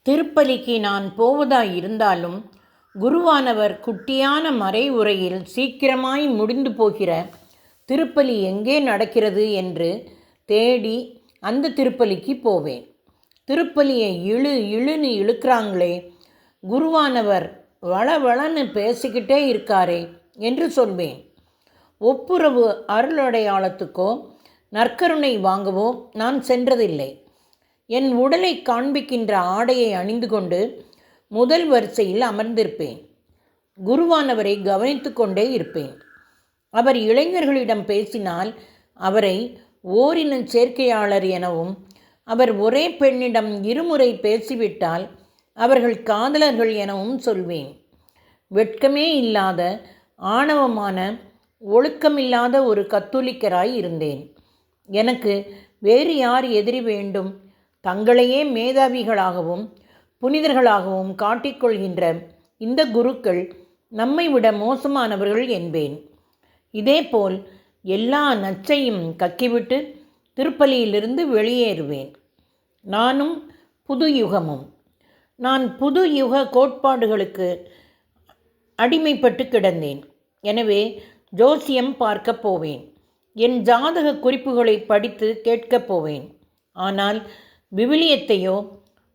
திருப்பலிக்கு நான் போவதாய் இருந்தாலும் குருவானவர் குட்டியான மறை உரையில் சீக்கிரமாய் முடிந்து போகிற திருப்பலி எங்கே நடக்கிறது என்று தேடி அந்த திருப்பலிக்கு போவேன். திருப்பலியை இழுன்னு இழுக்கிறாங்களே, குருவானவர் வளவளன்னு பேசிக்கிட்டே இருக்காரே என்று சொல்வேன். ஒப்புரவு அருளடையாளத்துக்கோ நற்கருணை வாங்கவோ நான் சென்றதில்லை. என் உடலை காண்பிக்கின்ற ஆடையை அணிந்து கொண்டு முதல் வரிசையில் அமர்ந்திருப்பேன். குருவானவரை கவனித்து கொண்டே இருப்பேன். அவர் இளைஞர்களிடம் பேசினால் அவரை ஓரின சேர்க்கையாளர் எனவும், அவர் ஒரே பெண்ணிடம் இருமுறை பேசிவிட்டால் அவர்கள் காதலர்கள் எனவும் சொல்வேன். வெட்கமே இல்லாத, ஆணவமான, ஒழுக்கமில்லாத ஒரு கத்தோலிக்கராய் இருந்தேன். எனக்கு வேறு யார் எதிரி வேண்டும்? தங்களையே மேதாவிகளாகவும் புனிதர்களாகவும் காட்டிக்கொள்கின்ற இந்த குருக்கள் நம்மை விட மோசமானவர்கள் என்பேன். இதேபோல் எல்லா நச்சையும் கக்கிவிட்டு திருப்பலியிலிருந்து வெளியேறுவேன். நானும் புது யுகமும். நான் புது யுக கோட்பாடுகளுக்கு அடிமைப்பட்டு கிடந்தேன். எனவே ஜோசியம் பார்க்க போவேன். என் ஜாதக குறிப்புகளை படித்து கேட்கப் போவேன். ஆனால் விவிலியத்தையோ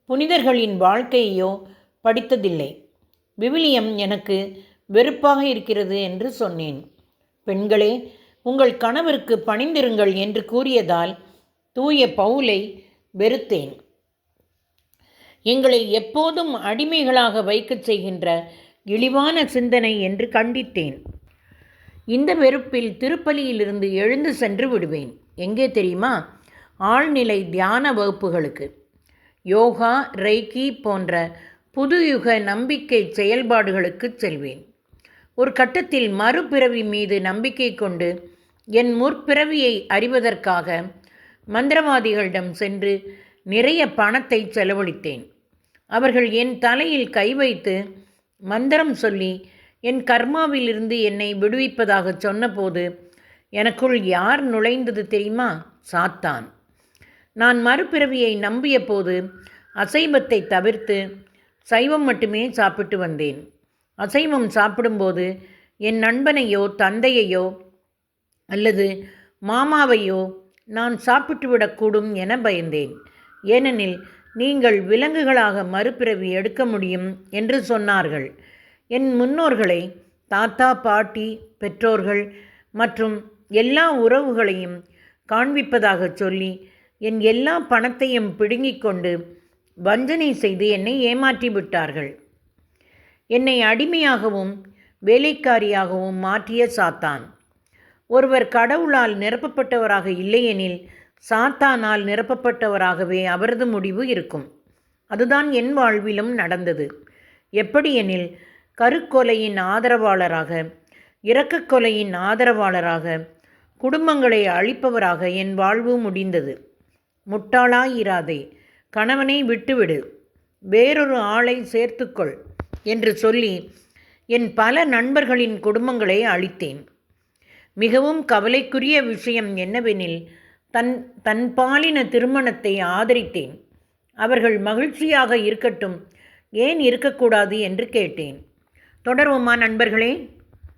புனிதர்களின் வாழ்க்கையோ படித்ததில்லை. விவிலியம் எனக்கு வெறுப்பாக இருக்கிறது என்று சொன்னேன். பெண்களே, உங்கள் கணவருக்கு பணிந்திருங்கள் என்று கூறியதால் தூய பவுலை வெறுத்தேன். எங்களை எப்போதும் அடிமைகளாக வைக்கச் செய்கின்ற இழிவான சிந்தனை என்று கண்டித்தேன். இந்த வெறுப்பில் திருப்பலியிலிருந்து எழுந்து சென்று விடுவேன். எங்கே தெரியுமா? ஆழ்நிலை தியான வகுப்புகளுக்கு. யோகா, ரெய்கி போன்ற புதுயுக நம்பிக்கை செயல்பாடுகளுக்கு செல்வேன். ஒரு கட்டத்தில் மறுபிறவி மீது நம்பிக்கை கொண்டு என் முற்பிறவியை அறிவதற்காக மந்திரவாதிகளிடம் சென்று நிறைய பணத்தை செலவழித்தேன். அவர்கள் என் தலையில் கை வைத்து மந்திரம் சொல்லி என் கர்மாவிலிருந்து என்னை விடுவிப்பதாக சொன்னபோது எனக்குள் யார் நுழைந்தது தெரியுமா? சாத்தான். நான் மறுபிறவியை நம்பிய போது அசைவத்தை தவிர்த்து சைவம் மட்டுமே சாப்பிட்டு வந்தேன். அசைவம் சாப்பிடும்போது என் நண்பனையோ தந்தையையோ அல்லது மாமாவையோ நான் சாப்பிட்டு விடக்கூடும் என பயந்தேன். ஏனெனில் நீங்கள் விலங்குகளாக மறுபிறவி எடுக்க முடியும் என்று சொன்னார்கள். என் முன்னோர்களை, தாத்தா, பாட்டி, பெற்றோர்கள் மற்றும் எல்லா உறவுகளையும் காண்பிப்பதாக சொல்லி என் எல்லா பணத்தையும் பிடுங்கிக் கொண்டு வஞ்சனை செய்து என்னை ஏமாற்றி விட்டார்கள். என்னை அடிமையாகவும் வேலைக்காரியாகவும் மாற்றிய சாத்தான். ஒருவர் கடவுளால் நிரப்பப்பட்டவராக இல்லையெனில் சாத்தானால் நிரப்பப்பட்டவராகவே அவரது முடிவு இருக்கும். அதுதான் என் வாழ்விலும் நடந்தது. எப்படியெனில் கருக்கொலையின் ஆதரவாளராக, இரக்கக் கொலையின் ஆதரவாளராக, குடும்பங்களை அழிப்பவராக என் வாழ்வு முடிந்தது. முட்டாளாயிராதே, கணவனை விட்டுவிடு, வேறொரு ஆளை சேர்த்துக்கொள் என்று சொல்லி என் பல நண்பர்களின் குடும்பங்களை அழித்தேன். மிகவும் கவலைக்குரிய விஷயம் என்னவெனில் தன் பாலின திருமணத்தை ஆதரித்தேன். அவர்கள் மகிழ்ச்சியாக இருக்கட்டும், ஏன் இருக்கக்கூடாது என்று கேட்டேன். தொடர்வோமா நண்பர்களே?